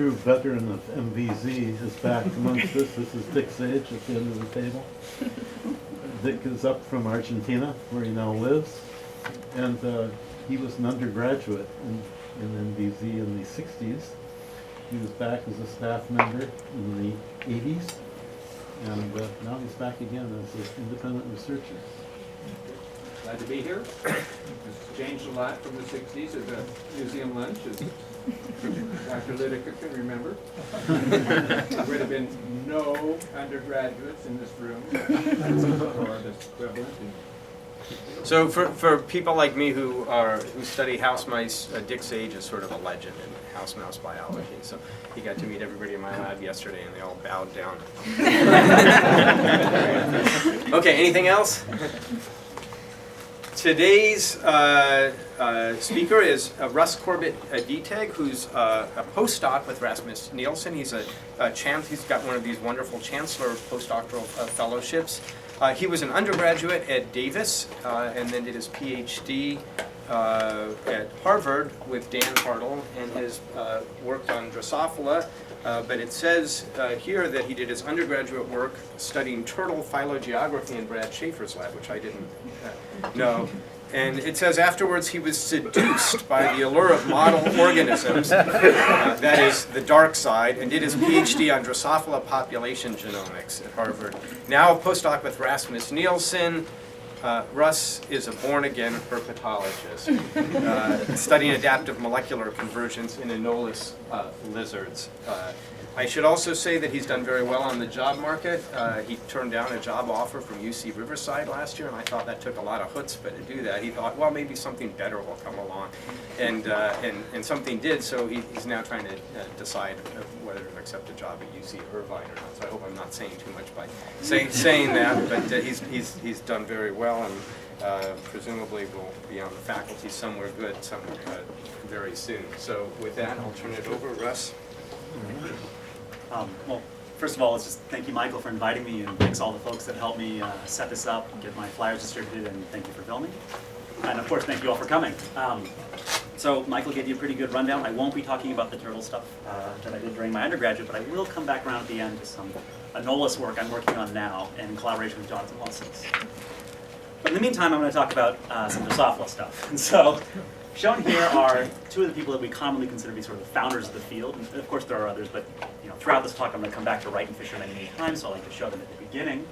true veteran of MVZ, is back amongst us. This is Dick Sage at the end of the table. Dick is up from Argentina, where he now lives, and he was an undergraduate in MVZ in the 60s. He was back as a staff member in the 80s, and now he's back again as an independent researcher. Glad to be here. It's changed a lot from the 60s at the museum lunch, as Dr. Litica can remember. There would have been no undergraduates in this room, or the equivalent. So for people like me who study house mice, Dick Sage is sort of a legend in house mouse biology. So he got to meet everybody in my lab yesterday, and they all bowed down. Okay, anything else? Today's speaker is Russ Corbett Detig, who's a postdoc with Rasmus Nielsen. He's he's got one of these wonderful Chancellor postdoctoral fellowships. He was an undergraduate at Davis and then did his PhD at Harvard with Dan Hartle and has worked on Drosophila. But it says here that he did his undergraduate work studying turtle phylogeography in Brad Schaefer's lab, which I didn't know. And it says afterwards he was seduced by the allure of model organisms, that is the dark side, and did his PhD on Drosophila population genomics at Harvard. Now a postdoc with Rasmus Nielsen. Russ is a born-again herpetologist, studying adaptive molecular convergence in Anolis lizards. I should also say that he's done very well on the job market. He turned down a job offer from UC Riverside last year, and I thought that took a lot of chutzpah to do that. He thought, well, maybe something better will come along, and something did. So he's now trying to decide whether to accept a job at UC Irvine or not. So I hope I'm not saying too much by saying that, but he's done very well, and presumably will be on the faculty somewhere good very soon. So with that, I'll turn it over, Russ. Well, first of all, let's just thank you, Michael, for inviting me, and thanks all the folks that helped me set this up and get my flyers distributed, and thank you for filming. And of course, thank you all for coming. So Michael gave you a pretty good rundown. I won't be talking about the turtle stuff that I did during my undergraduate, but I will come back around at the end to some Anolis work I'm working on now in collaboration with Jonathan Wilson. But in the meantime, I'm going to talk about some Drosophila stuff. And so shown here are two of the people that we commonly consider to be sort of the founders of the field. And of course, there are others, but throughout this talk, I'm going to come back to Wright and Fisher many times, so I like to show them at the beginning.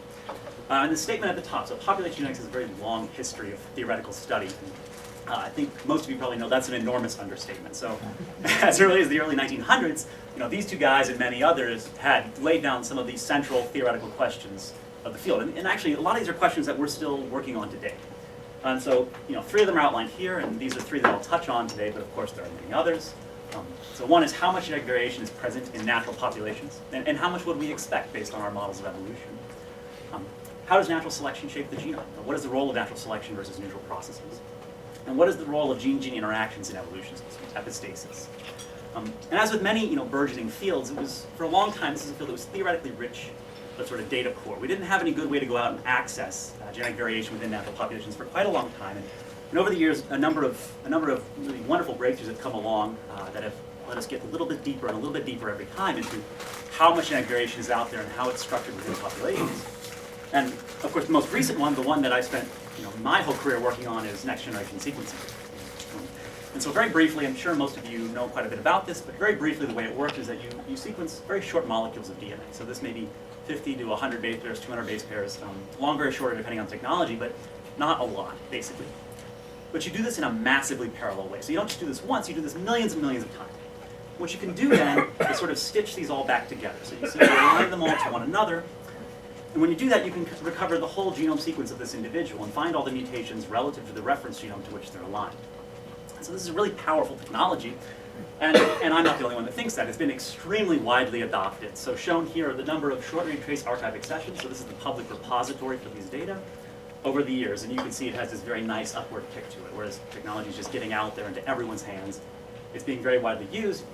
And the statement at the top, so population genetics has a very long history of theoretical study. And, I think most of you probably know that's an enormous understatement. So as early as the early 1900s, these two guys and many others had laid down some of these central theoretical questions of the field. And actually, a lot of these are questions that we're still working on today. And so, three of them are outlined here, and these are three that I'll touch on today, but of course there are many others. So one is how much genetic variation is present in natural populations, and how much would we expect based on our models of evolution? How does natural selection shape the genome? What is the role of natural selection versus neutral processes? And what is the role of gene-gene interactions in evolution, so epistasis? And as with many burgeoning fields, it was, for a long time, this is a field that was theoretically rich, but sort of data poor. We didn't have any good way to go out and access genetic variation within natural populations for quite a long time. And over the years, a number of really wonderful breakthroughs have come along that have let us get a little bit deeper and a little bit deeper every time into how much genetic variation is out there and how it's structured within populations. And of course, the most recent one, the one that I spent my whole career working on, is next generation sequencing. And so very briefly, I'm sure most of you know quite a bit about this, but very briefly the way it works is that you sequence very short molecules of DNA. So this may be 50 to 100 base pairs, 200 base pairs, longer or shorter depending on technology, but not a lot, basically. But you do this in a massively parallel way. So you don't just do this once, you do this millions and millions of times. What you can do then is sort of stitch these all back together. So you simply align them all to one another. And when you do that, you can recover the whole genome sequence of this individual and find all the mutations relative to the reference genome to which they're aligned. So this is a really powerful technology. And I'm not the only one that thinks that. It's been extremely widely adopted. So shown here are the number of short-read trace archive accessions. So this is the public repository for these data over the years. And you can see it has this very nice upward kick to it, whereas technology is just getting out there into everyone's hands. It's being very widely used.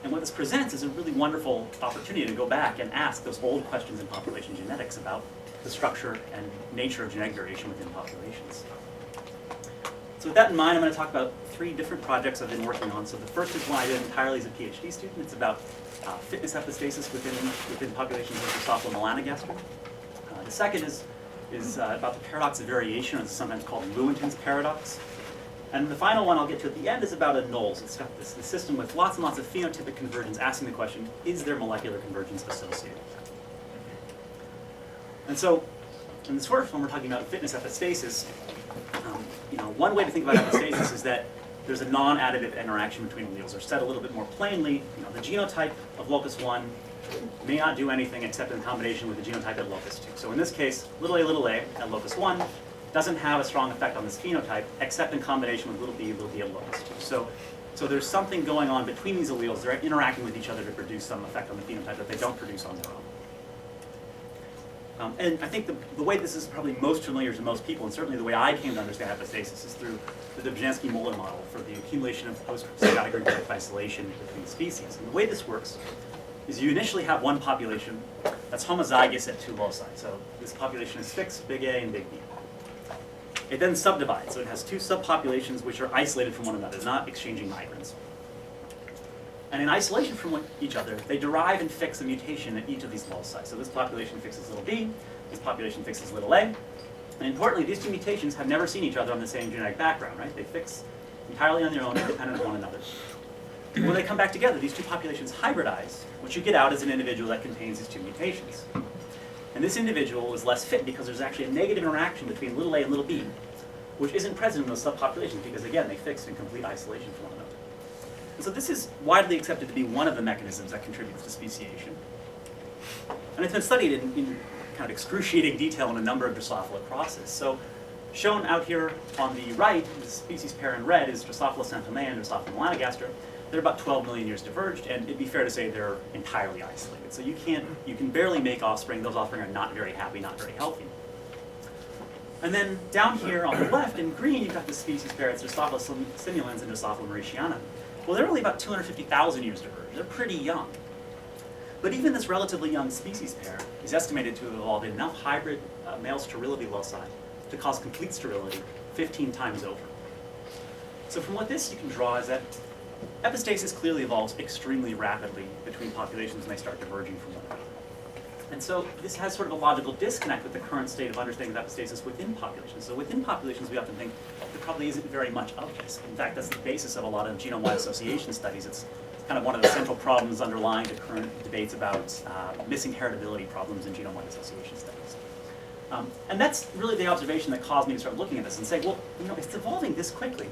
And what this presents is a really wonderful opportunity to go back and ask those old questions in population genetics about the structure and nature of genetic variation within populations. So with that in mind, I'm going to talk about 3 different projects I've been working on. So the first is one I did entirely as a PhD student. It's about fitness epistasis within populations of Drosophila melanogaster. The second is about the paradox of variation, or it's sometimes called Lewontin's paradox. And the final one I'll get to at the end is about anoles. It's got this system with lots and lots of phenotypic convergence, asking the question, is there molecular convergence associated? And so, in this first one, we're talking about fitness epistasis. One way to think about epistasis is that there's a non-additive interaction between alleles. Or said a little bit more plainly, the genotype of locus 1 may not do anything except in combination with the genotype at locus 2. So in this case, a at locus 1 doesn't have a strong effect on this phenotype except in combination with b at locus 2. So there's something going on between these alleles. They're interacting with each other to produce some effect on the phenotype that they don't produce on their own. And I think the way this is probably most familiar to most people, and certainly the way I came to understand epistasis, is through the Dobzhansky-Muller model for the accumulation of post-symbiotic reproductive isolation between species. And the way this works is you initially have one population that's homozygous at 2 loci. So this population is fixed, big A and big B. It then subdivides, so it has 2 subpopulations which are isolated from one another, not exchanging migrants. And in isolation from each other, they derive and fix a mutation at each of these loci. So this population fixes little b, this population fixes little a. And importantly, these 2 mutations have never seen each other on the same genetic background, right? They fix entirely on their own, independent of one another. When they come back together, these 2 populations hybridize. What you get out is an individual that contains these 2 mutations. And this individual is less fit because there's actually a negative interaction between little a and little b, which isn't present in those subpopulations because, again, they fixed in complete isolation from one another. And so this is widely accepted to be one of the mechanisms that contributes to speciation. And it's been studied in kind of excruciating detail in a number of Drosophila crosses. So shown out here on the right, the species pair in red is Drosophila santomea and Drosophila melanogaster. They're about 12 million years diverged, and it'd be fair to say they're entirely isolated. So you can barely make offspring. Those offspring are not very happy, not very healthy. And then down here on the left in green, you've got the species pair. It's Drosophila simulans and Drosophila mauritiana. Well, they're only about 250,000 years diverged. They're pretty young. But even this relatively young species pair is estimated to have evolved enough hybrid male sterility loci to cause complete sterility 15 times over. So from what this you can draw is that epistasis clearly evolves extremely rapidly between populations when they start diverging from one another. And so this has sort of a logical disconnect with the current state of understanding of epistasis within populations. So within populations, we often think there probably isn't very much of this. In fact, that's the basis of a lot of genome-wide association studies. It's kind of one of the central problems underlying the current debates about missing heritability problems in genome-wide association studies. And that's really the observation that caused me to start looking at this and say, well, it's evolving this quickly.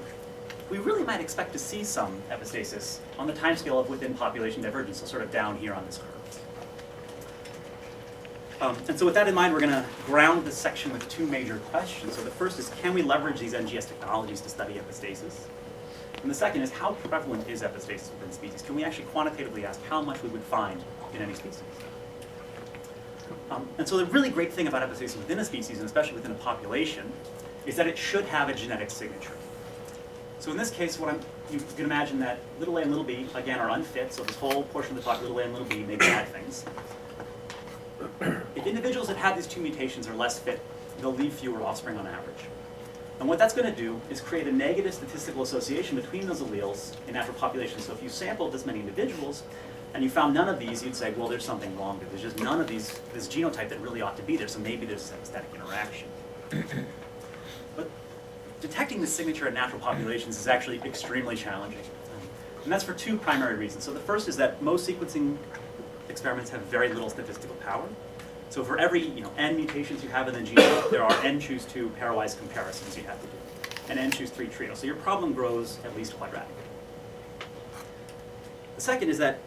We really might expect to see some epistasis on the timescale of within population divergence, so sort of down here on this curve. And so with that in mind, we're going to ground this section with 2 major questions. So the first is, can we leverage these NGS technologies to study epistasis? And the second is, how prevalent is epistasis within species? Can we actually quantitatively ask how much we would find in any species? And so the really great thing about epistasis within a species, and especially within a population, is that it should have a genetic signature. So in this case, you can imagine that little a and little b, again, are unfit. So this whole portion of the talk, little a and little b, may bad things. If individuals that have these 2 mutations are less fit, they'll leave fewer offspring on average. And what that's going to do is create a negative statistical association between those alleles in natural populations. So if you sampled this many individuals and you found none of these, you'd say, well, there's something wrong there. There's just none of this genotype that really ought to be there, so maybe there's epistatic interaction. But detecting this signature in natural populations is actually extremely challenging. And that's for 2 primary reasons. So the first is that most sequencing experiments have very little statistical power. So for every n mutations you have in the genome, there are n choose 2 pairwise comparisons you have to do, and n choose 3 trio. So your problem grows at least quadratic. The second is that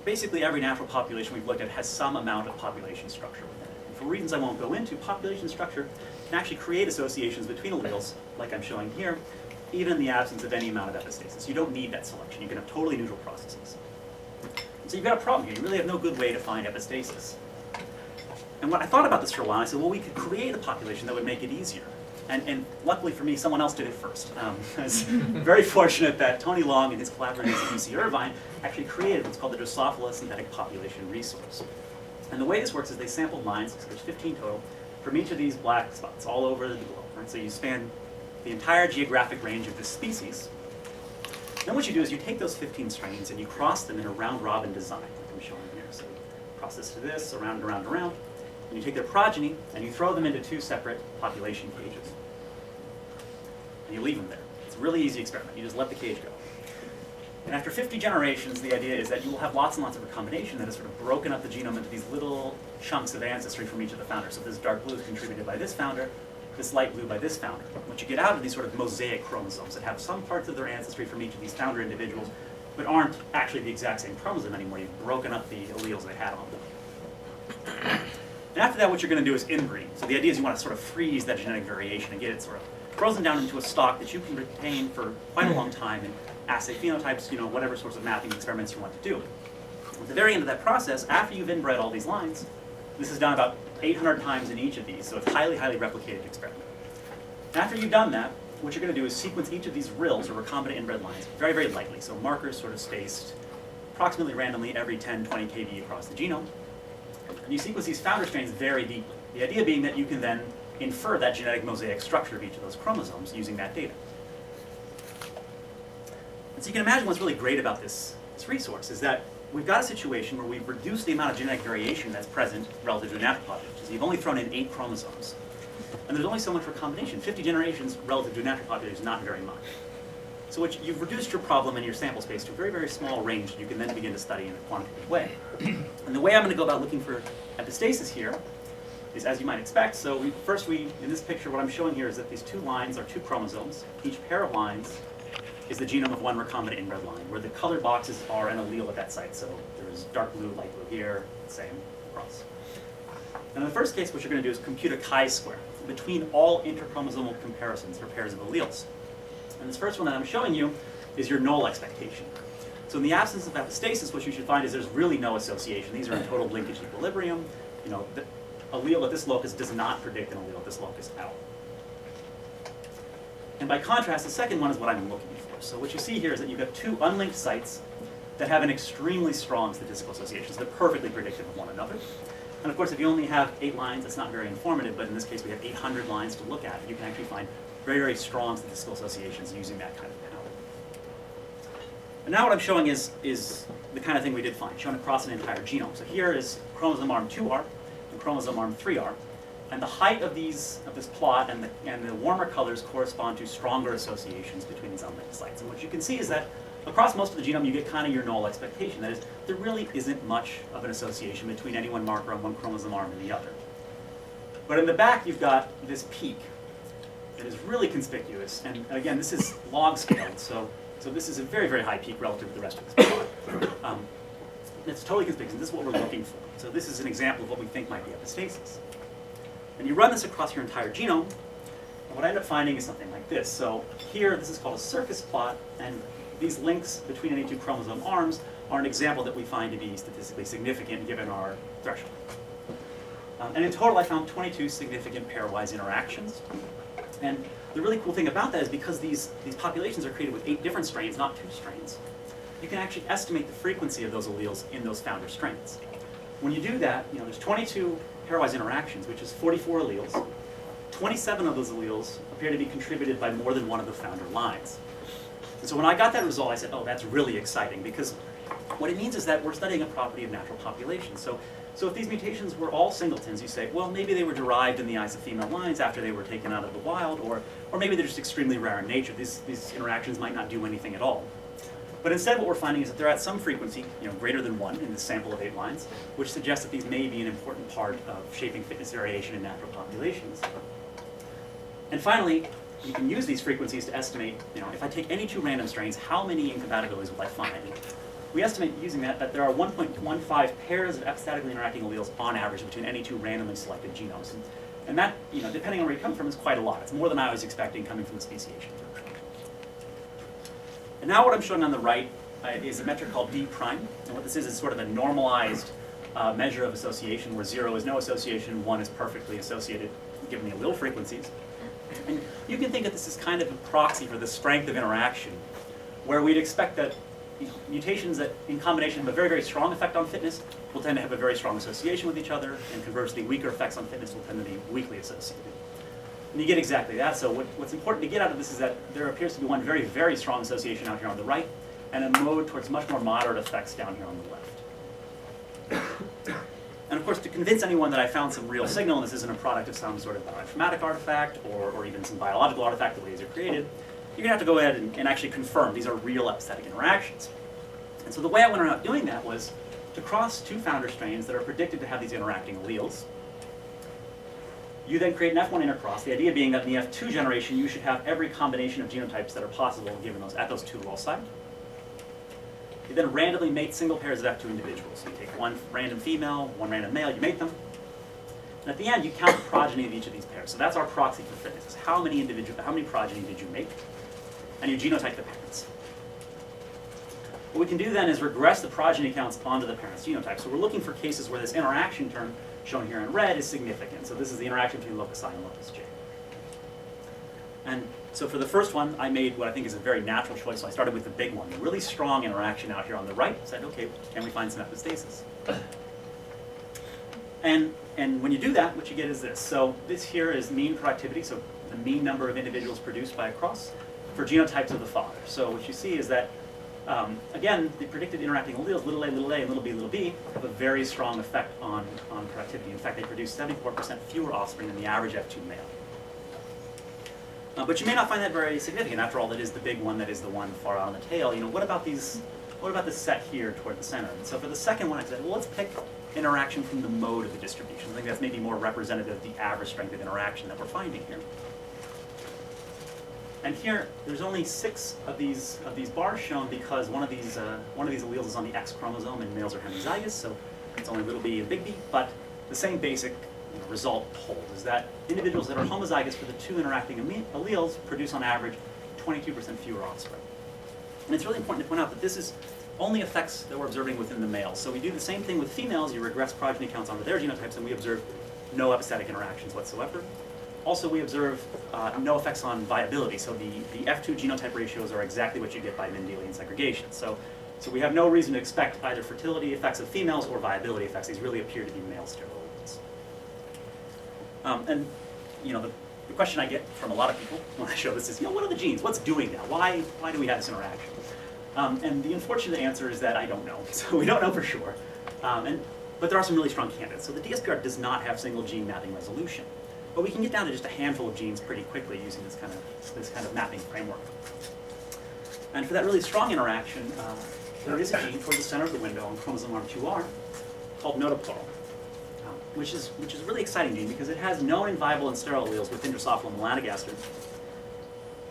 basically every natural population we've looked at has some amount of population structure within it. And for reasons I won't go into, population structure can actually create associations between alleles, like I'm showing here, even in the absence of any amount of epistasis. You don't need that selection. You can have totally neutral processes. So you've got a problem here. You really have no good way to find epistasis. And when I thought about this for a while, I said, well, we could create a population that would make it easier. And luckily for me, someone else did it first. I was very fortunate that Tony Long and his collaborators at UC Irvine actually created what's called the Drosophila synthetic population resource. And the way this works is they sampled lines, so there's 15 total, from each of these black spots all over the globe. Right? So you span the entire geographic range of this species. Then what you do is you take those 15 strains and you cross them in a round-robin design, like I'm showing here. So you cross this to this, around, around, around. And you take their progeny and you throw them into 2 separate population cages. And you leave them there. It's a really easy experiment. You just let the cage go. And after 50 generations, the idea is that you will have lots and lots of recombination that has sort of broken up the genome into these little chunks of ancestry from each of the founders. So this dark blue is contributed by this founder, this light blue by this founder. What you get out of these sort of mosaic chromosomes that have some parts of their ancestry from each of these founder individuals, but aren't actually the exact same chromosome anymore. You've broken up the alleles they had on them. And after that, what you're going to do is inbreed. So the idea is you want to sort of freeze that genetic variation and get it sort of frozen down into a stock that you can retain for quite a long time and assay phenotypes, whatever sorts of mapping experiments you want to do. At the very end of that process, after you've inbred all these lines, this is done about 800 times in each of these, so it's highly, highly replicated experiment. After you've done that, what you're going to do is sequence each of these RILs, or recombinant inbred lines, very, very lightly. So markers sort of spaced approximately randomly every 10, 20 kb across the genome. And you sequence these founder strains very deeply. The idea being that you can then infer that genetic mosaic structure of each of those chromosomes using that data. And so you can imagine what's really great about this resource is that we've got a situation where we've reduced the amount of genetic variation that's present relative to a natural population. So you've only thrown in 8 chromosomes. And there's only so much recombination. 50 generations relative to a natural population is not very much. So you've reduced your problem and your sample space to a very, very small range that you can then begin to study in a quantitative way. And the way I'm going to go about looking for epistasis here is as you might expect. So in this picture, what I'm showing here is that these 2 lines are 2 chromosomes. Each pair of lines is the genome of one recombinant inbred line, where the colored boxes are an allele at that site. So there's dark blue, light blue here, same across. And in the first case, what you're going to do is compute a chi-square between all interchromosomal comparisons for pairs of alleles. And this first one that I'm showing you is your null expectation. So in the absence of epistasis, what you should find is there's really no association. These are in total linkage equilibrium. The allele at this locus does not predict an allele at this locus at all. And by contrast, the second one is what I'm looking for. So what you see here is that you've got 2 unlinked sites that have an extremely strong statistical association. So they're perfectly predictive of one another. And of course, if you only have 8 lines, that's not very informative, but in this case we have 800 lines to look at. You can actually find very, very strong statistical associations using that kind of power. And now what I'm showing is the kind of thing we did find, shown across an entire genome. So here is chromosome arm 2R and chromosome arm 3R. And the height of this plot and the warmer colors correspond to stronger associations between these unlinked sites. And what you can see is that across most of the genome, you get kind of your null expectation. That is, there really isn't much of an association between any one marker on one chromosome arm and the other. But in the back, you've got this peak that is really conspicuous. And again, this is log scaled, so this is a very, very high peak relative to the rest of this plot. It's totally conspicuous. This is what we're looking for. So this is an example of what we think might be epistasis. And you run this across your entire genome, and what I end up finding is something like this. So here, this is called a surface plot, and these links between any 2 chromosome arms are an example that we find to be statistically significant given our threshold. And in total, I found 22 significant pairwise interactions. And the really cool thing about that is because these populations are created with 8 different strains, not 2 strains, you can actually estimate the frequency of those alleles in those founder strains. When you do that, there's 22 pairwise interactions, which is 44 alleles. 27 of those alleles appear to be contributed by more than one of the founder lines. And so when I got that result, I said, oh, that's really exciting, because what it means is that we're studying a property of natural populations. So if these mutations were all singletons, you say, well, maybe they were derived in the eyes of female lines after they were taken out of the wild, or maybe they're just extremely rare in nature. These interactions might not do anything at all. But instead what we're finding is that they're at some frequency, greater than 1 in this sample of 8 lines, which suggests that these may be an important part of shaping fitness variation in natural populations. And finally, you can use these frequencies to estimate, if I take any 2 random strains, how many incompatibilities will I find? We estimate using that there are 1.15 pairs of epistatically interacting alleles on average between any 2 randomly selected genomes. And that, depending on where you come from, is quite a lot. It's more than I was expecting coming from the speciation. And now what I'm showing on the right is a metric called D prime. And what this is sort of a normalized measure of association, where 0 is no association, 1 is perfectly associated given the allele frequencies. And you can think that this is kind of a proxy for the strength of interaction, where we'd expect that mutations that in combination have a very, very strong effect on fitness will tend to have a very strong association with each other, and conversely, weaker effects on fitness will tend to be weakly associated. And you get exactly that. So what's important to get out of this is that there appears to be one very, very strong association out here on the right, and a mode towards much more moderate effects down here on the left. And of course, to convince anyone that I found some real signal, and this isn't a product of some sort of bioinformatic artifact or even some biological artifact, the way these are created, you're going to have to go ahead and actually confirm these are real epistatic interactions. And so the way I went around doing that was to cross two founder strains that are predicted to have these interacting alleles. You then create an F1 intercross, the idea being that in the F2 generation, you should have every combination of genotypes that are possible given those at those two loci. You then randomly mate single pairs of F2 individuals. So you take one random female, one random male, you mate them. And at the end, you count the progeny of each of these pairs. So that's our proxy for fitness. How many progeny did you make? And you genotype the parents. What we can do then is regress the progeny counts onto the parents' genotype. So we're looking for cases where this interaction term, shown here in red, is significant. So this is the interaction between locus I and locus J. And so for the first one, I made what I think is a very natural choice. So I started with the big one, the really strong interaction out here on the right. I said, okay, can we find some epistasis? And when you do that, what you get is this. So this here is mean productivity, so the mean number of individuals produced by a cross for genotypes of the father. So what you see is that, again, the predicted interacting alleles, little a, and little b, have a very strong effect on productivity. In fact, they produce 74% fewer offspring than the average F2 male. But you may not find that very significant. After all, that is the big one, that is the one far out on the tail. You know, what about this set here toward the center? And so for the second one, I said, well, let's pick interaction from the mode of the distribution. I think that's maybe more representative of the average strength of interaction that we're finding here. And here, there's only 6 of these bars shown because one of these alleles is on the X chromosome and males are homozygous, so it's only little b and big B. But the same basic result holds, is that individuals that are homozygous for the two interacting alleles produce on average 22% fewer offspring. And it's really important to point out that this is only effects that we're observing within the males. So we do the same thing with females. You regress progeny counts onto their genotypes, and we observe no epistatic interactions whatsoever. Also, we observe no effects on viability. So the F2 genotype ratios are exactly what you get by Mendelian segregation. So we have no reason to expect either fertility effects of females or viability effects. These really appear to be male steroids. And you know, the question I get from a lot of people when I show this is, what are the genes? What's doing that? Why do we have this interaction? And the unfortunate answer is that I don't know. So we don't know for sure. But there are some really strong candidates. So the DSPR does not have single gene mapping resolution. But we can get down to just a handful of genes pretty quickly using this kind of mapping framework. And for that really strong interaction, there is a gene toward the center of the window on chromosome R2R called notochloral, which is a really exciting gene because it has known and viable and sterile alleles with Drosophila melanogaster.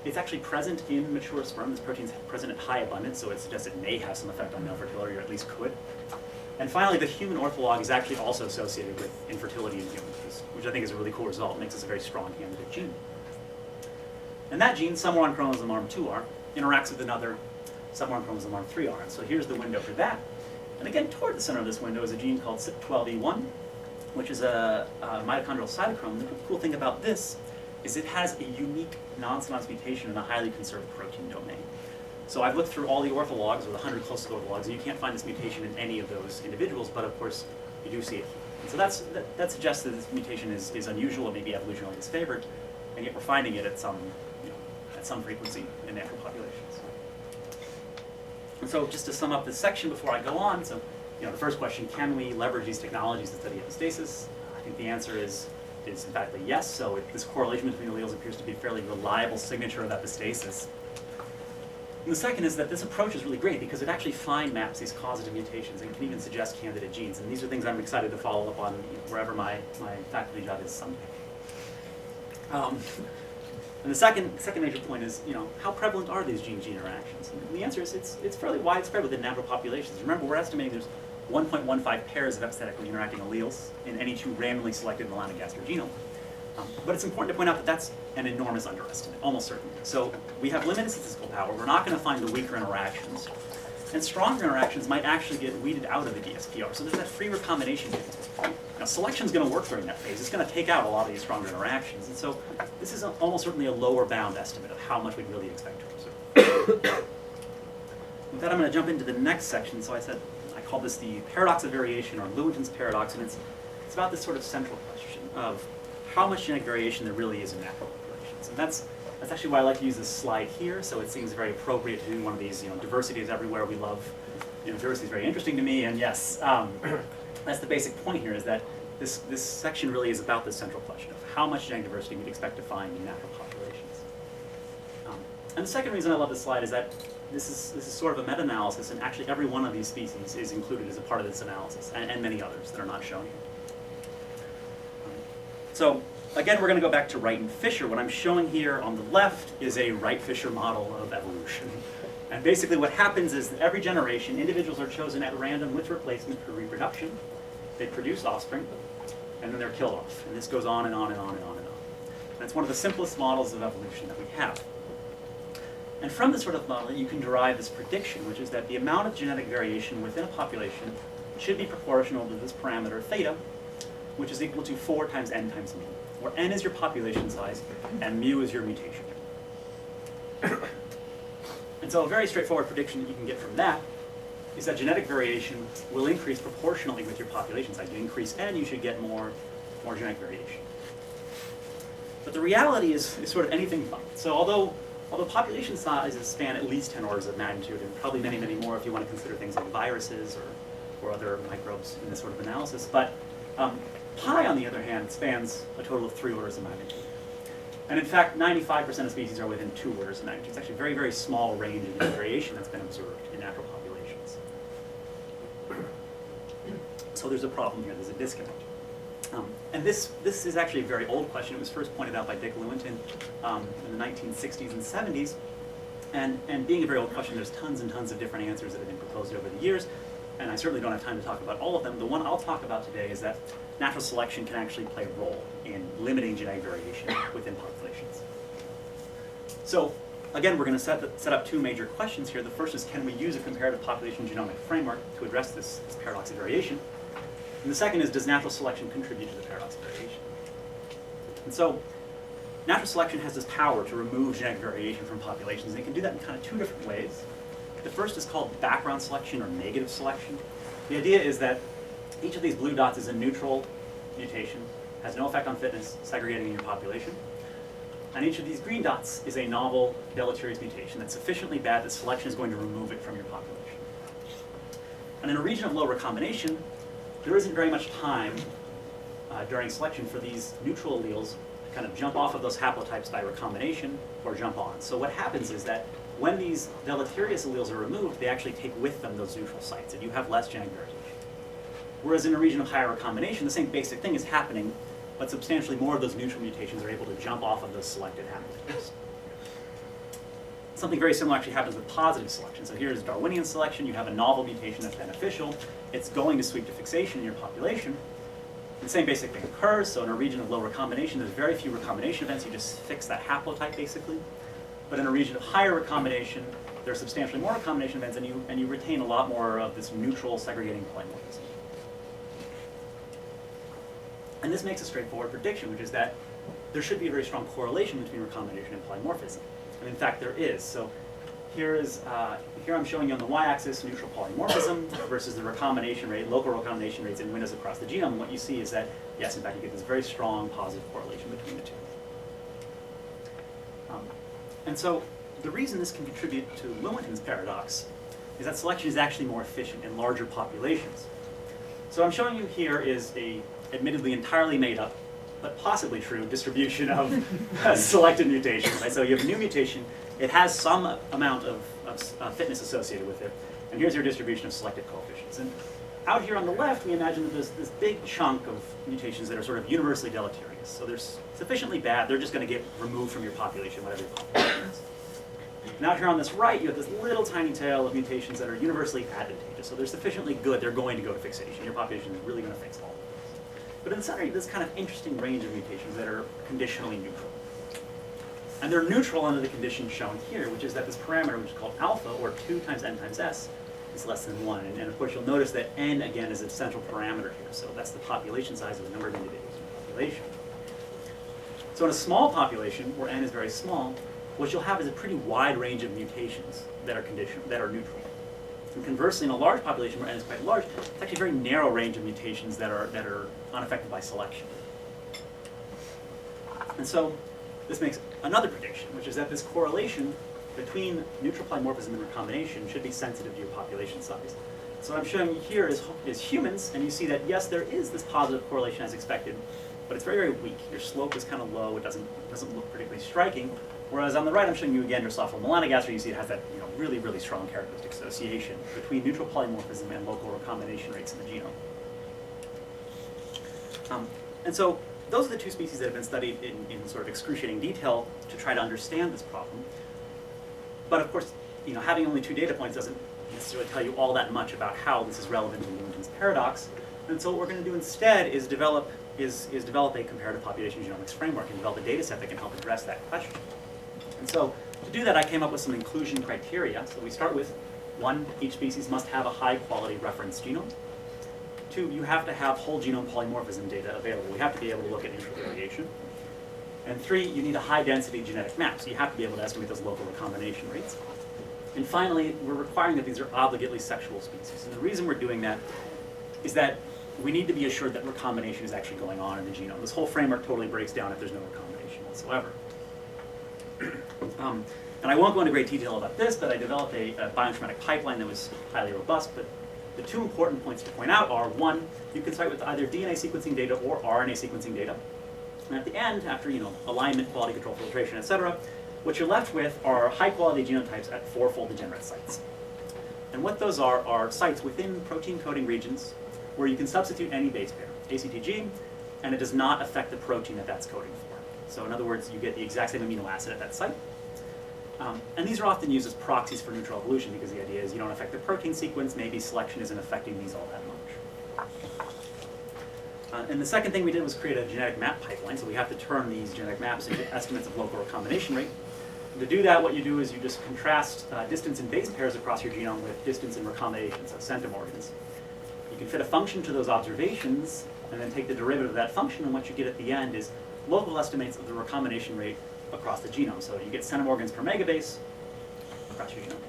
It's actually present in mature sperm. This protein is present at high abundance, so it suggests it may have some effect on male fertility, or at least could. And finally, the human ortholog is actually also associated with infertility in humans, which I think is a really cool result. It makes us a very strong candidate gene. And that gene, somewhere on chromosome R2R, interacts with another somewhere on chromosome R3R. And so here's the window for that. And again, toward the center of this window is a gene called CYP12E1, which is a mitochondrial cytochrome. The cool thing about this is it has a unique non-synonymous mutation in a highly conserved protein domain. So I've looked through all the orthologs, or the 100 closest orthologs, and you can't find this mutation in any of those individuals, but of course, you do see it. And so that suggests that this mutation is unusual, or maybe evolutionarily disfavored, and yet we're finding it at some frequency in natural populations. And so just to sum up this section before I go on, so the first question, can we leverage these technologies to study epistasis? I think the answer is emphatically yes. So this correlation between alleles appears to be a fairly reliable signature of epistasis. And the second is that this approach is really great because it actually fine maps these causative mutations and can even suggest candidate genes. And these are things I'm excited to follow up on wherever my faculty job is someday. And the second major point is, how prevalent are these gene-gene interactions? And the answer is it's fairly widespread within natural populations. Remember, we're estimating there's 1.15 pairs of epistatically interacting alleles in any two randomly selected melanogaster genome. But it's important to point out that that's an enormous underestimate, almost certainly. So we have limited statistical power. We're not going to find the weaker interactions. And stronger interactions might actually get weeded out of the DSPR. So there's that free recombination phase. Now, selection's going to work during that phase. It's going to take out a lot of these stronger interactions. And so this is almost certainly a lower bound estimate of how much we'd really expect to observe. With that, I'm going to jump into the next section. So I call this the paradox of variation, or Lewontin's paradox, and it's about this sort of central question of how much genetic variation there really is in natural populations. And that's actually why I like to use this slide here. So it seems very appropriate to do one of these, diversity is everywhere. We love, diversity is very interesting to me. And yes, that's the basic point here, is that this section really is about this central question of how much genetic diversity we'd expect to find in natural populations. And the second reason I love this slide is that this is sort of a meta-analysis, and actually every one of these species is included as a part of this analysis, and many others that are not shown here. So again, we're going to go back to Wright and Fisher. What I'm showing here on the left is a Wright-Fisher model of evolution. And basically what happens is that every generation, individuals are chosen at random with replacement for reproduction. They produce offspring, and then they're killed off. And this goes on and on and on and on and on. And it's one of the simplest models of evolution that we have. And from this sort of model, you can derive this prediction, which is that the amount of genetic variation within a population should be proportional to this parameter theta, which is equal to 4 times n times mu, where n is your population size and mu is your mutation. And so a very straightforward prediction that you can get from that is that genetic variation will increase proportionally with your population size. You increase n, you should get more genetic variation. But the reality is sort of anything but. So although population sizes span at least 10 orders of magnitude, and probably many, many more if you want to consider things like viruses or other microbes in this sort of analysis. But pi, on the other hand, spans a total of 3 orders of magnitude. And in fact, 95% of species are within 2 orders of magnitude. It's actually a very, very small range of variation that's been observed in natural populations. So there's a problem here, there's a disconnect. And this is actually a very old question. It was first pointed out by Dick Lewontin in the 1960s and 70s. And being a very old question, there's tons and tons of different answers that have been proposed over the years. And I certainly don't have time to talk about all of them. The one I'll talk about today is that natural selection can actually play a role in limiting genetic variation within populations. So again, we're going to set up 2 major questions here. The first is, can we use a comparative population genomic framework to address this paradox of variation? And the second is, does natural selection contribute to the paradox of variation? And so natural selection has this power to remove genetic variation from populations, and it can do that in kind of 2 different ways. The first is called background selection or negative selection. The idea is that each of these blue dots is a neutral mutation, has no effect on fitness, segregating in your population. And each of these green dots is a novel deleterious mutation that's sufficiently bad that selection is going to remove it from your population. And in a region of low recombination, there isn't very much time during selection for these neutral alleles to kind of jump off of those haplotypes by recombination or jump on. So what happens is that when these deleterious alleles are removed, they actually take with them those neutral sites, and you have less genetic variation. Whereas in a region of higher recombination, the same basic thing is happening, but substantially more of those neutral mutations are able to jump off of those selected haplotypes. Something very similar actually happens with positive selection. So here's Darwinian selection. You have a novel mutation that's beneficial. It's going to sweep to fixation in your population. The same basic thing occurs. So in a region of low recombination, there's very few recombination events. You just fix that haplotype, basically. But in a region of higher recombination, there are substantially more recombination events, and you retain a lot more of this neutral segregating polymorphism. And this makes a straightforward prediction, which is that there should be a very strong correlation between recombination and polymorphism. And in fact, there is. So here I'm showing you on the y-axis neutral polymorphism versus the recombination rate, local recombination rates in windows across the genome. And what you see is that, yes, in fact, you get this very strong positive correlation between the 2. And so the reason this can contribute to Lewontin's paradox is that selection is actually more efficient in larger populations. So what I'm showing you here is a admittedly entirely made up, but possibly true, distribution of selected mutations. Right? So you have a new mutation. It has some amount of fitness associated with it. And here's your distribution of selected coefficients. And out here on the left, we imagine that there's this big chunk of mutations that are sort of universally deleterious. So they're sufficiently bad, they're just going to get removed from your population, whatever your population is. And out here on this right, you have this little tiny tail of mutations that are universally advantageous. So they're sufficiently good, they're going to go to fixation. Your population is really going to fix all of those. But in the center, you have this kind of interesting range of mutations that are conditionally neutral. And they're neutral under the condition shown here, which is that this parameter, which is called alpha, or 2 times n times s, is less than 1. And of course, you'll notice that n, again, is a central parameter here. So that's the population size of the number of individuals in the population. So in a small population, where n is very small, what you'll have is a pretty wide range of mutations that are neutral. And conversely, in a large population where n is quite large, it's actually a very narrow range of mutations that are unaffected by selection. And so this makes another prediction, which is that this correlation between neutral polymorphism and recombination should be sensitive to your population size. So what I'm showing you here is humans, and you see that yes, there is this positive correlation as expected, but it's very, very weak. Your slope is kind of low. It doesn't look particularly striking. Whereas on the right, I'm showing you again Drosophila melanogaster. You see it has that really, really strong characteristic association between neutral polymorphism and local recombination rates in the genome. And so those are the two species that have been studied in sort of excruciating detail to try to understand this problem. But of course, having only 2 data points doesn't necessarily tell you all that much about how this is relevant to Lewontin's paradox. And so what we're going to do instead is develop a comparative population genomics framework and develop a data set that can help address that question. And so to do that, I came up with some inclusion criteria. So we start with 1, each species must have a high quality reference genome. 2, you have to have whole genome polymorphism data available. We have to be able to look at intravariation. And 3, you need a high density genetic map. So you have to be able to estimate those local recombination rates. And finally, we're requiring that these are obligately sexual species. And the reason we're doing that is that we need to be assured that recombination is actually going on in the genome. This whole framework totally breaks down if there's no recombination whatsoever. And I won't go into great detail about this, but I developed a bioinformatic pipeline that was highly robust. But the 2 important points to point out are, 1, you can start with either DNA sequencing data or RNA sequencing data. And at the end, after alignment, quality control, filtration, etc., what you're left with are high-quality genotypes at 4-fold degenerate sites. And what those are sites within protein coding regions where you can substitute any base pair, ACTG, and it does not affect the protein that that's coding for. So in other words, you get the exact same amino acid at that site. And these are often used as proxies for neutral evolution because the idea is you don't affect the protein sequence, maybe selection isn't affecting these all that much. And the second thing we did was create a genetic map pipeline, so we have to turn these genetic maps into estimates of local recombination rate. And to do that, what you do is you just contrast distance in base pairs across your genome with distance in recombination, so centimorgans. You can fit a function to those observations and then take the derivative of that function, and what you get at the end is local estimates of the recombination rate across the genome. So you get centimorgans per megabase across your genome.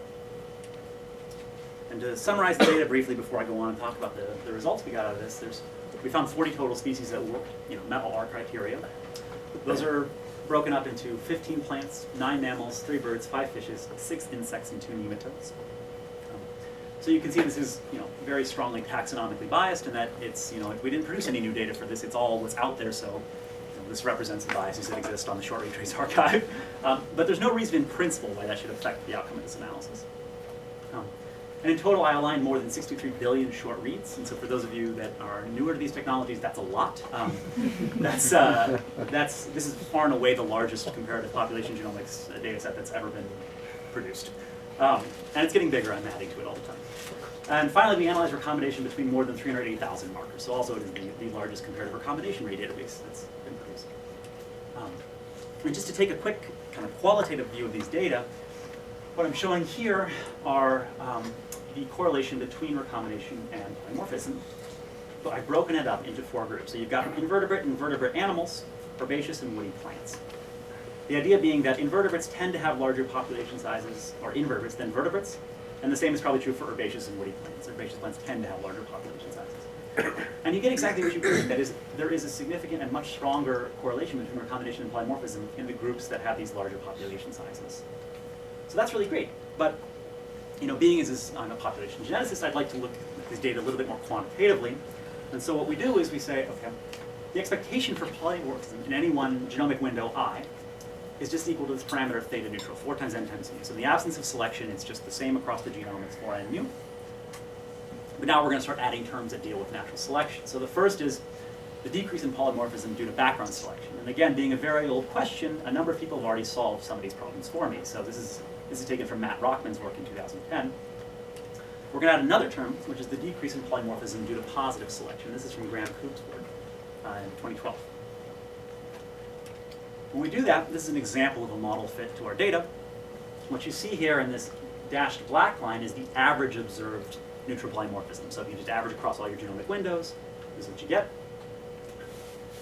And to summarize the data briefly before I go on and talk about the results we got out of this, we found 40 total species that met all our criteria. Those are broken up into 15 plants, 9 mammals, 3 birds, 5 fishes, 6 insects, and 2 nematodes. So you can see this is very strongly taxonomically biased, and that it's we didn't produce any new data for this. It's all what's out there. So this represents the biases that exist on the short read trace archive. But there's no reason in principle why that should affect the outcome of this analysis. And in total, I aligned more than 63 billion short reads. And so for those of you that are newer to these technologies, that's a lot. This is far and away the largest comparative population genomics data set that's ever been produced. And it's getting bigger. I'm adding to it all the time. And finally, we analyzed recombination between more than 380,000 markers. So also it is the largest comparative recombination rate database that's been produced. And just to take a quick kind of qualitative view of these data, what I'm showing here are the correlation between recombination and polymorphism. But I've broken it up into 4 groups. So you've got invertebrate animals, herbaceous, and woody plants. The idea being that invertebrates tend to have larger population sizes, or invertebrates, than vertebrates. And the same is probably true for herbaceous and woody plants. Herbaceous plants tend to have larger population sizes. And you get exactly what you predict. That is, there is a significant and much stronger correlation between recombination and polymorphism in the groups that have these larger population sizes. So that's really great. But being as I'm a population geneticist, I'd like to look at these data a little bit more quantitatively. And so what we do is we say, okay, the expectation for polymorphism in any one genomic window I is just equal to this parameter theta neutral, 4 times n times mu. So in the absence of selection, it's just the same across the genome, it's 4n mu. But now we're going to start adding terms that deal with natural selection. So the first is the decrease in polymorphism due to background selection. And again, being a very old question, a number of people have already solved some of these problems for me. So this is taken from Matt Rockman's work in 2010. We're going to add another term, which is the decrease in polymorphism due to positive selection. This is from Graham Coop's work in 2012. When we do that, this is an example of a model fit to our data. What you see here in this dashed black line is the average observed neutral polymorphism. So if you just average across all your genomic windows, this is what you get.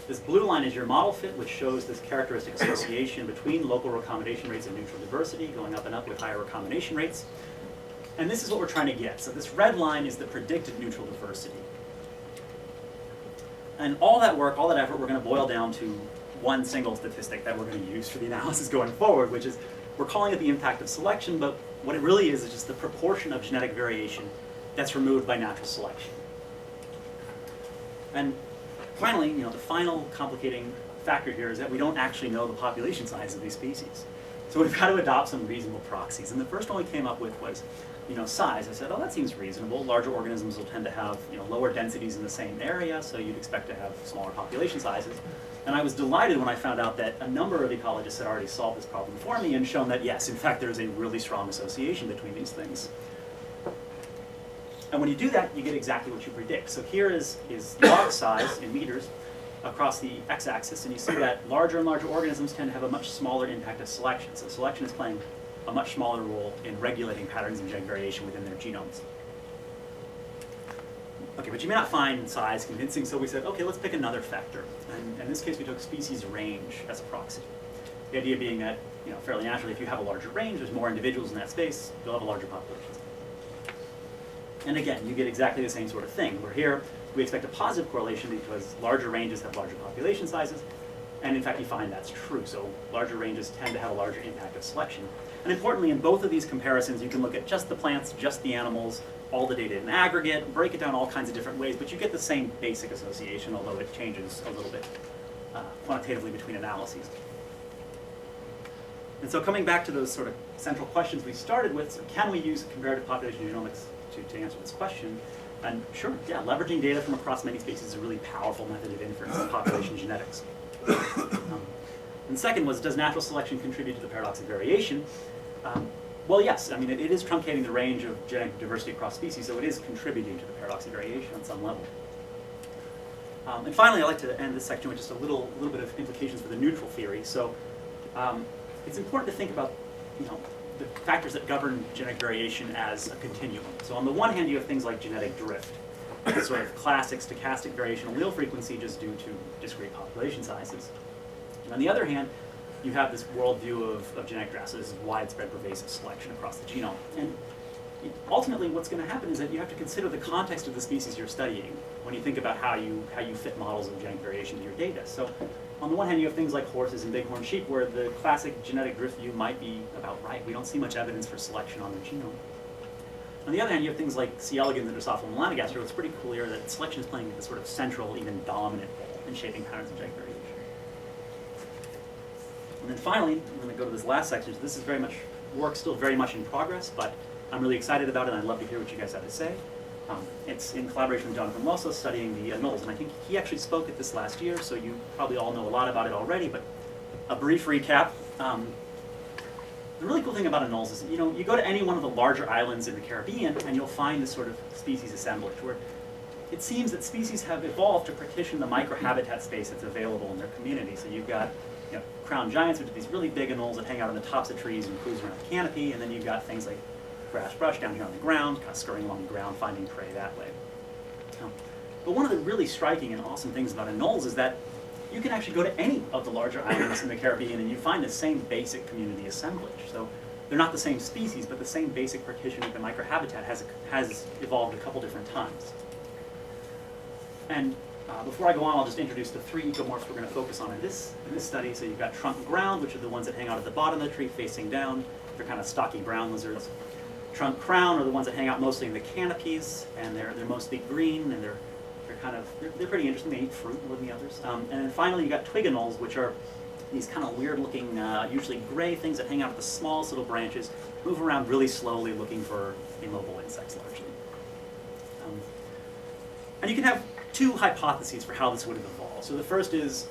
This blue line is your model fit, which shows this characteristic association between local recombination rates and neutral diversity, going up and up with higher recombination rates. And this is what we're trying to get. So this red line is the predicted neutral diversity. And all that work, all that effort, we're going to boil down to one single statistic that we're going to use for the analysis going forward, which is, we're calling it the impact of selection, but what it really is just the proportion of genetic variation that's removed by natural selection. And finally, the final complicating factor here is that we don't actually know the population size of these species. So we've got to adopt some reasonable proxies. And the first one we came up with was, size. I said, oh, that seems reasonable. Larger organisms will tend to have, lower densities in the same area, so you'd expect to have smaller population sizes. And I was delighted when I found out that a number of ecologists had already solved this problem for me and shown that, yes, in fact, there is a really strong association between these things. And when you do that, you get exactly what you predict. So here is log size in meters across the x-axis, and you see that larger and larger organisms tend to have a much smaller impact of selection. So selection is playing a much smaller role in regulating patterns of genetic variation within their genomes. Okay, but you may not find size convincing, so we said, okay, let's pick another factor. And in this case, we took species range as a proxy. The idea being that, fairly naturally, if you have a larger range, there's more individuals in that space, you'll have a larger population. And again, you get exactly the same sort of thing. Where here, we expect a positive correlation because larger ranges have larger population sizes, and in fact, you find that's true. So larger ranges tend to have a larger impact of selection. And importantly, in both of these comparisons, you can look at just the plants, just the animals, all the data in aggregate, break it down all kinds of different ways, but you get the same basic association, although it changes a little bit quantitatively between analyses. And so coming back to those sort of central questions we started with, so can we use comparative population genomics to answer this question? And sure, yeah, leveraging data from across many species is a really powerful method of inference in population genetics. And second was, does natural selection contribute to the paradox of variation? Well, yes. I mean, it is truncating the range of genetic diversity across species, so it is contributing to the paradox of variation on some level. And finally, I'd like to end this section with just a little bit of implications for the neutral theory. So it's important to think about, the factors that govern genetic variation as a continuum. So on the one hand, you have things like genetic drift, sort of classic stochastic variation allele frequency just due to discrete population sizes. And on the other hand, you have this worldview of genetic drift, so this is widespread pervasive selection across the genome. And ultimately, what's going to happen is that you have to consider the context of the species you're studying when you think about how you fit models of genetic variation to your data. So on the one hand, you have things like horses and bighorn sheep, where the classic genetic drift view might be about right. We don't see much evidence for selection on the genome. On the other hand, you have things like C. elegans and Drosophila melanogaster, where it's pretty clear that selection is playing this sort of central, even dominant role in shaping patterns of genetic variation. And then finally, I'm going to go to this last section. So this is work still very much in progress, but I'm really excited about it, and I'd love to hear what you guys have to say. It's in collaboration with Jonathan Losso studying the anoles, and I think he actually spoke at this last year, so you probably all know a lot about it already, but a brief recap. The really cool thing about anoles is, you go to any one of the larger islands in the Caribbean, and you'll find this sort of species assemblage, where it seems that species have evolved to partition the microhabitat space that's available in their community. So you've got crown giants, which are these really big anoles that hang out on the tops of trees and cruise around the canopy, and then you've got things like grass brush down here on the ground, kind of scurrying along the ground, finding prey that way. But one of the really striking and awesome things about anoles is that you can actually go to any of the larger islands in the Caribbean and you find the same basic community assemblage. So they're not the same species, but the same basic partition of the microhabitat has evolved a couple different times. And before I go on, I'll just introduce the three ecomorphs we're going to focus on in this study. So you've got trunk and ground, which are the ones that hang out at the bottom of the tree facing down. They're kind of stocky brown lizards. Trunk crown are the ones that hang out mostly in the canopies, and they're mostly green, and they're pretty interesting. They eat fruit more than the others. And then finally, you got twig anoles, which are these kind of weird-looking, usually gray things that hang out at the smallest little branches, move around really slowly, looking for immobile insects largely. And you can have two hypotheses for how this would have evolved. So the first is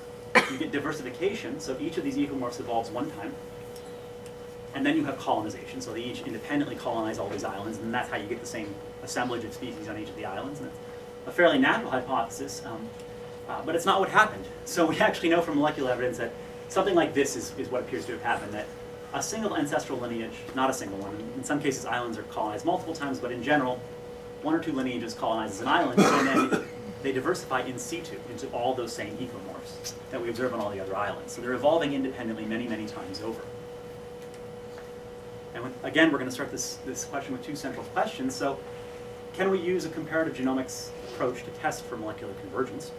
you get diversification. So each of these ecomorphs evolves one time. And then you have colonization. So they each independently colonize all these islands, and that's how you get the same assemblage of species on each of the islands. And it's a fairly natural hypothesis, but it's not what happened. So we actually know from molecular evidence that something like this is what appears to have happened, that a single ancestral lineage, not a single one, in some cases islands are colonized multiple times, but in general, one or two lineages colonizes an island, and then they diversify in situ into all those same ecomorphs that we observe on all the other islands. So they're evolving independently many, many times over. And again, we're going to start this question with two central questions. So can we use a comparative genomics approach to test for molecular convergence?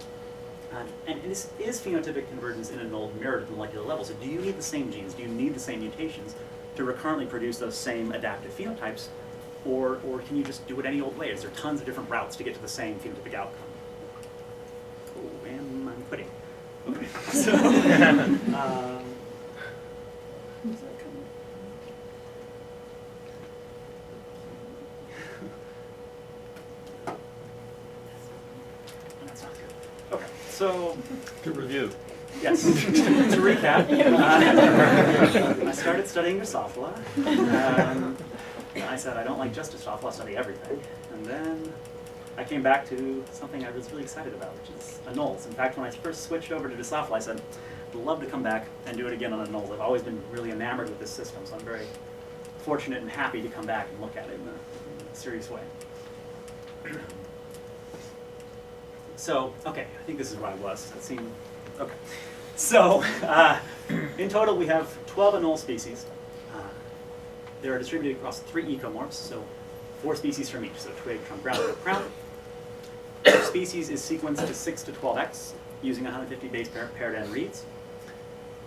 And this is phenotypic convergence in a null mirrored at the molecular level. So do you need the same genes? Do you need the same mutations to recurrently produce those same adaptive phenotypes? Or can you just do it any old way? Is there tons of different routes to get to the same phenotypic outcome? Oh, and I'm quitting. Okay. So, where's that coming? That's not good. Okay, so To review. yes, to recap, I started studying Drosophila. I said I don't like just Drosophila, I study everything. And then I came back to something I was really excited about, which is anoles. In fact, when I first switched over to Drosophila, I said, I'd love to come back and do it again on anoles. I've always been really enamored with this system, so I'm very fortunate and happy to come back and look at it in a serious way. So, okay, I think this is where I was. That seemed, okay. So, in total, we have 12 anole species. They are distributed across 3 ecomorphs, so 4 species from each, so twig, trunk, ground, and crown. Each species is sequenced to 6 to 12x using 150 base paired end reads.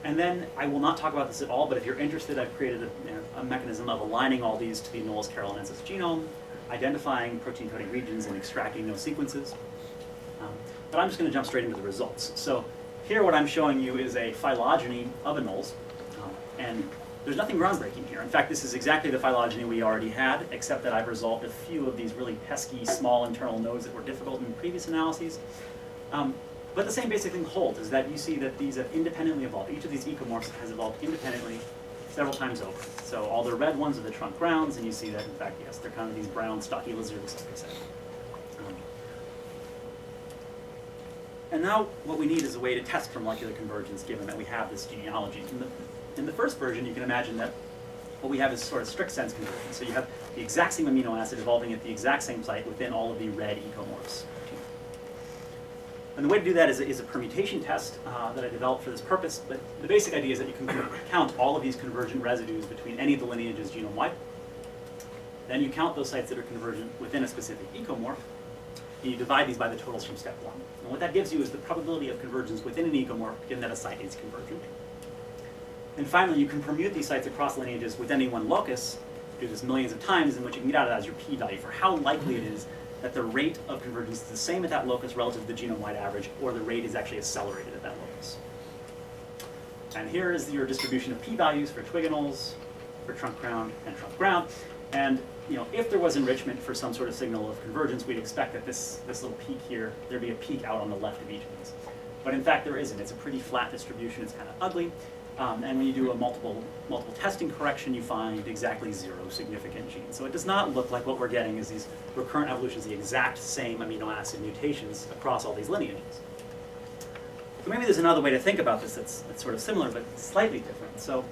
And then I will not talk about this at all, but if you're interested, I've created a mechanism of aligning all these to the Anolis carolinensis genome, identifying protein coding regions, and extracting those sequences. But I'm just going to jump straight into the results. So here what I'm showing you is a phylogeny of anoles, and there's nothing groundbreaking here. In fact, this is exactly the phylogeny we already had, except that I've resolved a few of these really pesky small internal nodes that were difficult in previous analyses. But the same basic thing holds, is that you see that these have independently evolved. Each of these ecomorphs has evolved independently several times over. So all the red ones are the trunk grounds, and you see that, in fact, yes, they're kind of these brown stocky lizards, like I said. And now what we need is a way to test for molecular convergence, given that we have this genealogy. In the first version, you can imagine that what we have is sort of strict sense convergence. So you have the exact same amino acid evolving at the exact same site within all of the red ecomorphs. And the way to do that is a permutation test that I developed for this purpose. But the basic idea is that you can count all of these convergent residues between any of the lineages genome-wide. Then you count those sites that are convergent within a specific ecomorph. And you divide these by the totals from step 1. And what that gives you is the probability of convergence within an ecomorph, given that a site is convergent. And finally, you can permute these sites across lineages with any one locus, do this millions of times, in which you can get out of that as your p-value for how likely it is that the rate of convergence is the same at that locus relative to the genome-wide average, or the rate is actually accelerated at that locus. And here is your distribution of p-values for twig anoles, for trunk crown, and trunk ground. And if there was enrichment for some sort of signal of convergence, we'd expect that this little peak here, there'd be a peak out on the left of each of these. But in fact, there isn't. It's a pretty flat distribution. It's kind of ugly. And when you do a multiple testing correction, you find exactly 0 significant genes. So it does not look like what we're getting is these recurrent evolutions, the exact same amino acid mutations across all these lineages. So maybe there's another way to think about this that's sort of similar, but slightly different. So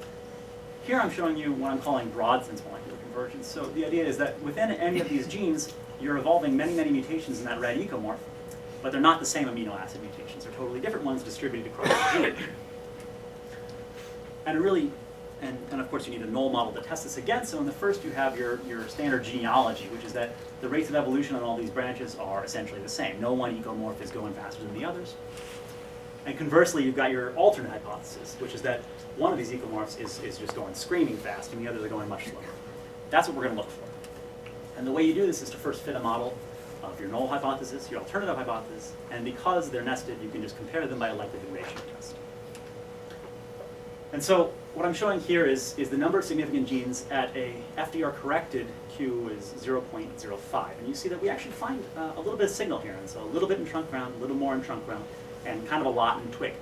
here I'm showing you what I'm calling broad sense molecular convergence. So the idea is that within any of these genes, you're evolving many, many mutations in that red ecomorph, but they're not the same amino acid mutations. They're totally different ones distributed across the gene. And of course you need a null model to test this against. So in the first you have your standard genealogy, which is that the rates of evolution on all these branches are essentially the same. No one ecomorph is going faster than the others. And conversely, you've got your alternate hypothesis, which is that one of these ecomorphs is just going screaming fast and the others are going much slower. That's what we're going to look for. And the way you do this is to first fit a model of your null hypothesis, your alternative hypothesis, and because they're nested, you can just compare them by a likelihood ratio test. And so what I'm showing here is the number of significant genes at a FDR-corrected Q is 0.05. And you see that we actually find a little bit of signal here. And so a little bit in trunk ground, a little more in trunk ground, and kind of a lot in twig.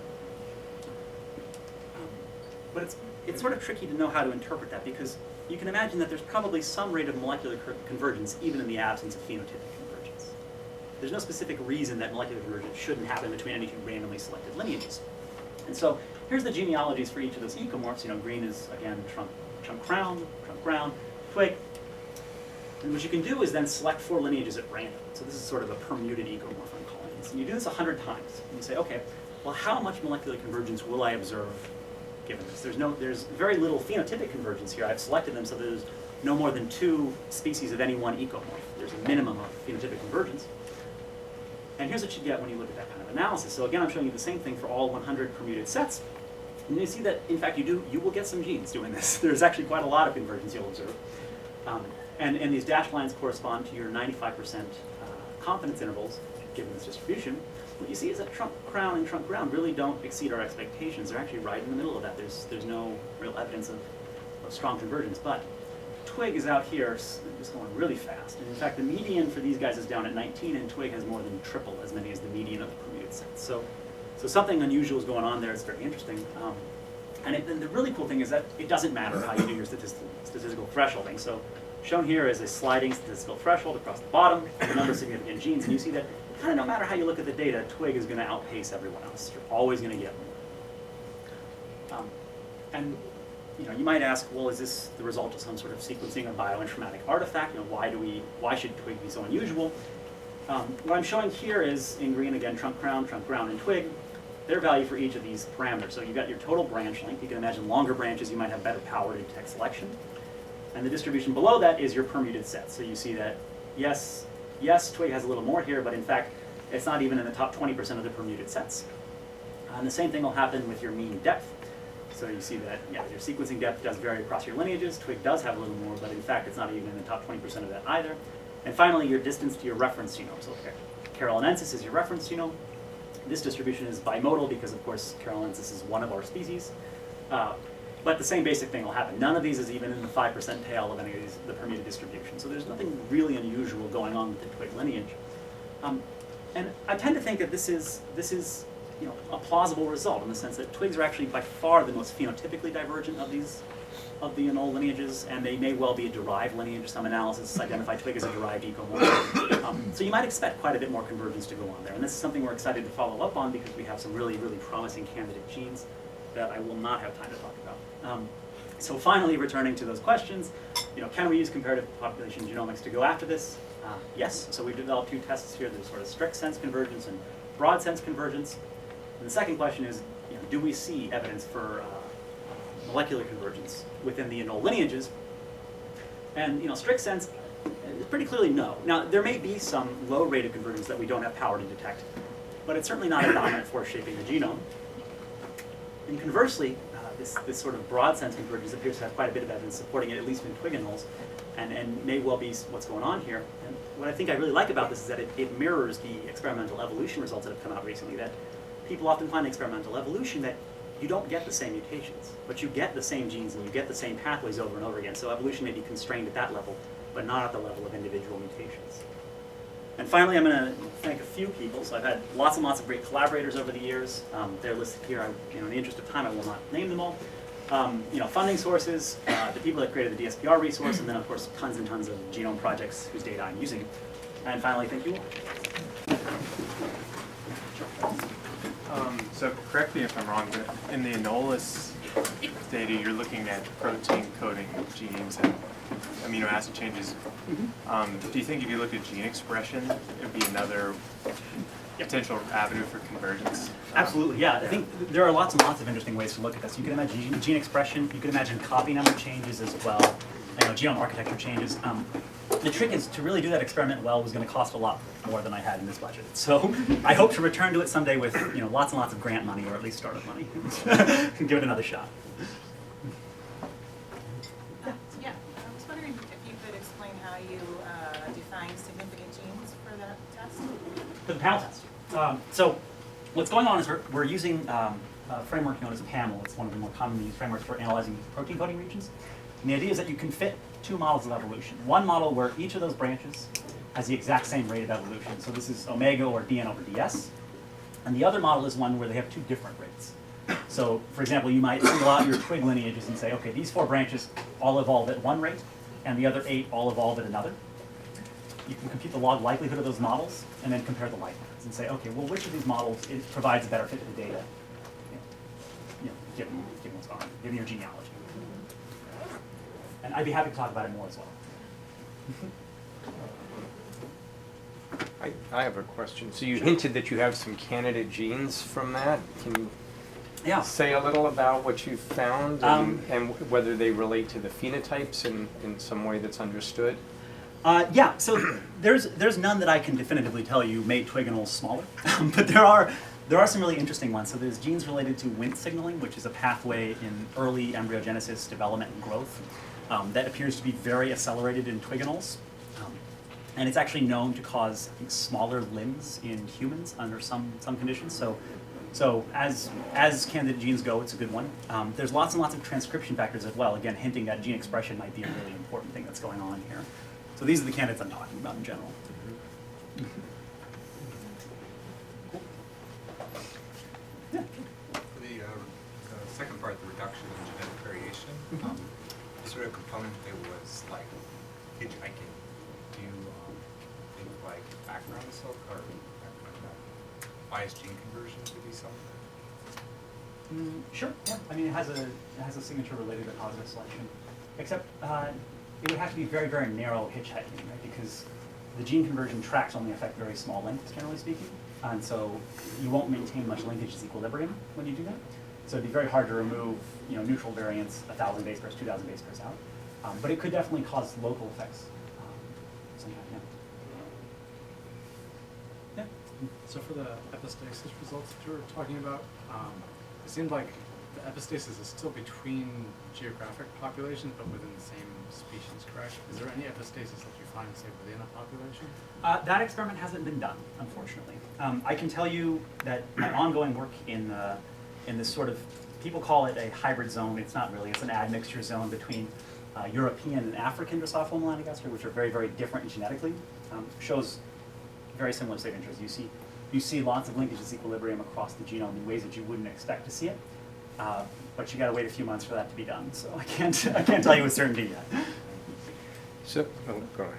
But it's sort of tricky to know how to interpret that, because you can imagine that there's probably some rate of molecular convergence even in the absence of phenotypic convergence. There's no specific reason that molecular convergence shouldn't happen between any two randomly selected lineages. And so here's the genealogies for each of those ecomorphs. Green is, again, trunk crown, trunk ground, twig. And what you can do is then select 4 lineages at random. So this is sort of a permuted ecomorph I'm calling this. And you do this 100 times. And you say, okay, well, how much molecular convergence will I observe given this? There's very little phenotypic convergence here. I've selected them so there's no more than 2 species of any one ecomorph. There's a minimum of phenotypic convergence. And here's what you get when you look at that kind of analysis. So again, I'm showing you the same thing for all 100 permuted sets. And you see that, in fact, you will get some genes doing this. There's actually quite a lot of convergence you'll observe. And these dashed lines correspond to your 95% confidence intervals, given this distribution. What you see is that trunk crown and trunk ground really don't exceed our expectations. They're actually right in the middle of that. There's no real evidence of strong convergence. But twig is out here just going really fast. And in fact, the median for these guys is down at 19, and twig has more than triple as many as the median of the permuted sets. So something unusual is going on there. It's very interesting. And the really cool thing is that it doesn't matter how you do your statistical thresholding. So shown here is a sliding statistical threshold across the bottom, the number of significant genes, and you see that kind of no matter how you look at the data, twig is going to outpace everyone else. You're always going to get more. And you might ask, well, is this the result of some sort of sequencing or bioinformatic artifact? Why should twig be so unusual? What I'm showing here is, in green again, trunk crown, and twig, their value for each of these parameters. So you've got your total branch length. You can imagine longer branches, you might have better power to detect selection. And the distribution below that is your permuted set. So you see that, yes, twig has a little more here, but in fact, it's not even in the top 20% of the permuted sets. And the same thing will happen with your mean depth. So you see that, your sequencing depth does vary across your lineages. Twig does have a little more, but in fact, it's not even in the top 20% of that either. And finally, your distance to your reference genome. So Carolinensis is your reference genome. This distribution is bimodal because, of course, Carolinensis is one of our species. But the same basic thing will happen. None of these is even in the 5% tail of any of these, the permuted distribution. So there's nothing really unusual going on with the twig lineage. And I tend to think that this is a plausible result in the sense that twigs are actually by far the most phenotypically divergent of the anole lineages, and they may well be a derived lineage. Some analysis identify twig as a derived ecomorph. So you might expect quite a bit more convergence to go on there. And this is something we're excited to follow up on because we have some really, really promising candidate genes that I will not have time to talk about. So finally, returning to those questions, can we use comparative population genomics to go after this? Yes. So we've developed two tests here. There's sort of strict sense convergence and broad sense convergence. And the second question is, do we see evidence for molecular convergence within the anole lineages? And strict sense, pretty clearly no. Now there may be some low rate of convergence that we don't have power to detect, but it's certainly not a dominant force shaping the genome. And conversely, this sort of broad sense convergence appears to have quite a bit of evidence supporting it, at least in twig anoles, and may well be what's going on here. And what I think I really like about this is that it mirrors the experimental evolution results that have come out recently, that people often find experimental evolution that you don't get the same mutations, but you get the same genes and you get the same pathways over and over again. So evolution may be constrained at that level, but not at the level of individual mutations. And finally, I'm going to thank a few people. So I've had lots and lots of great collaborators over the years. They're listed here. In the interest of time, I will not name them all. Funding sources, the people that created the DSPR resource, and then of course tons and tons of genome projects whose data I'm using. And finally, thank you all. So correct me if I'm wrong, but in the Anolis data, you're looking at protein coding genes and amino acid changes. Do you think if you look at gene expression, it would be another potential avenue for convergence? Absolutely, yeah. I think there are lots and lots of interesting ways to look at this. You can imagine gene expression, you can imagine copy number changes as well, genome architecture changes. The trick is to really do that experiment well was going to cost a lot more than I had in this budget. So I hope to return to it someday with lots and lots of grant money, or at least startup money, and give it another shot. Yeah, I was wondering if you could explain how you define significant genes for that test? For the panel test. So what's going on is we're using a framework known as PAML. It's one of the more commonly used frameworks for analyzing protein coding regions. And the idea is that you can fit two models of evolution. One model where each of those branches has the exact same rate of evolution. So this is omega or dn over ds. And the other model is one where they have two different rates. So for example, you might single out your twig lineages and say, okay, these 4 branches all evolve at one rate, and the other 8 all evolve at another. You can compute the log likelihood of those models, and then compare the likelihoods and say, okay, well, which of these models provides a better fit to the data, given what's going on, given your genealogy. And I'd be happy to talk about it more as well. I have a question. So you hinted that you have some candidate genes from that. Can you say a little about what you found and whether they relate to the phenotypes in some way that's understood? Yeah, so there's none that I can definitively tell you made twig anoles smaller, but there are some really interesting ones. So there's genes related to Wnt signaling, which is a pathway in early embryogenesis, development, and growth that appears to be very accelerated in twig anoles. And it's actually known to cause, I think, smaller limbs in humans under some conditions. So as candidate genes go, it's a good one. There's lots and lots of transcription factors as well, again, hinting that gene expression might be a really important thing that's going on here. So these are the candidates I'm talking about in general. Yeah. For the second part, the reduction in genetic variation, is there a component that was like hitchhiking? Do you think like background silk or biased gene conversion would be something? Sure. Yeah. I mean, it has a signature related to positive selection, except it would have to be very, very narrow hitchhiking, right? Because the gene conversion tracks only affect very small lengths, generally speaking, and so you won't maintain much linkage disequilibrium when you do that. So it'd be very hard to remove, neutral variants 1,000 base pairs, 2,000 base pairs out. But it could definitely cause local effects. Sometime, yeah. So for the epistasis results that you were talking about, it seemed like the epistasis is still between geographic populations, but within the same species, correct? Is there any epistasis that you find, say, within a population? That experiment hasn't been done, unfortunately. I can tell you that my ongoing work in this sort of, people call it a hybrid zone. It's not really. It's an admixture zone between European and African Drosophila melanogaster, which are very, very different genetically. Shows very similar signatures. You see lots of linkage disequilibrium across the genome in ways that you wouldn't expect to see it. But you got to wait a few months for that to be done. So I can't tell you with certainty yet. So, go ahead.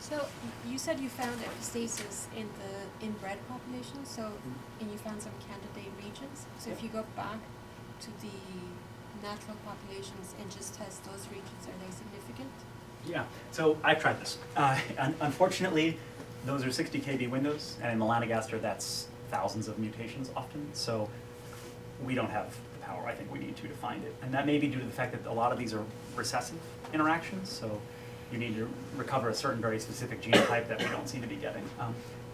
So you said you found epistasis in the inbred population, and you found some candidate regions. So if you go back to the natural populations and just test those regions, are they significant? Yeah, so I've tried this. Unfortunately, those are 60 kb windows, and in melanogaster, that's thousands of mutations often. So we don't have the power I think we need to find it. And that may be due to the fact that a lot of these are recessive interactions, so you need to recover a certain very specific genotype that we don't seem to be getting.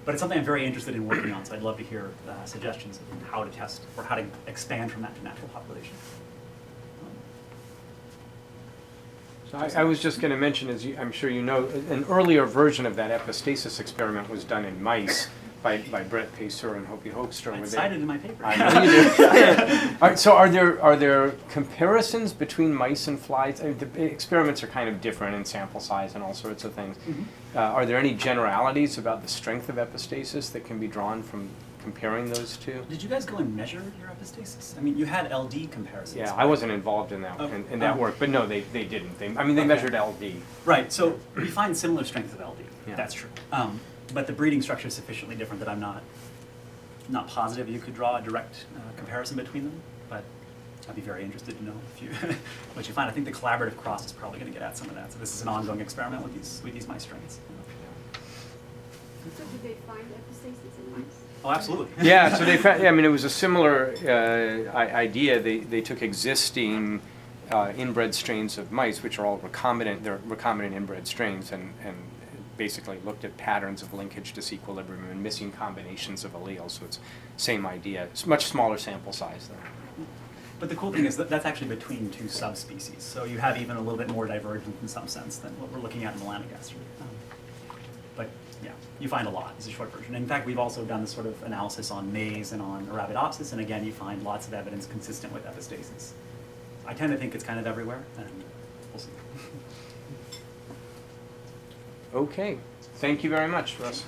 But it's something I'm very interested in working on, so I'd love to hear suggestions of how to test or how to expand from that to natural population. So I was just going to mention, as I'm sure you know, an earlier version of that epistasis experiment was done in mice by Brett Pacer and Hopi Hoekstra. It's cited in my paper. I know you do. All right, so are there comparisons between mice and flies? I mean, the experiments are kind of different in sample size and all sorts of things. Mm-hmm. Are there any generalities about the strength of epistasis that can be drawn from comparing those two? Did you guys go and measure your epistasis? I mean, you had LD comparisons. Yeah, I wasn't involved in that in that work, but no, they didn't. They measured LD. Right. So we find similar strengths of LD. Yeah. That's true. But the breeding structure is sufficiently different that I'm not positive you could draw a direct comparison between them. But I'd be very interested to know if you what you find. I think the collaborative cross is probably going to get at some of that. So this is an ongoing experiment with these mice strains. So did they find epistasis in mice? Oh, absolutely. Yeah, so they found, I mean, it was a similar idea. They took existing inbred strains of mice, which are all recombinant, they're recombinant inbred strains, and basically looked at patterns of linkage disequilibrium and missing combinations of alleles. So it's same idea. It's much smaller sample size though. But the cool thing is that that's actually between two subspecies. So you have even a little bit more divergence in some sense than what we're looking at in melanogaster. But yeah, you find a lot is a short version. In fact, we've also done this sort of analysis on maize and on Arabidopsis, and again, you find lots of evidence consistent with epistasis. I tend to think it's kind of everywhere, and we'll see. Okay, thank you very much, Russ.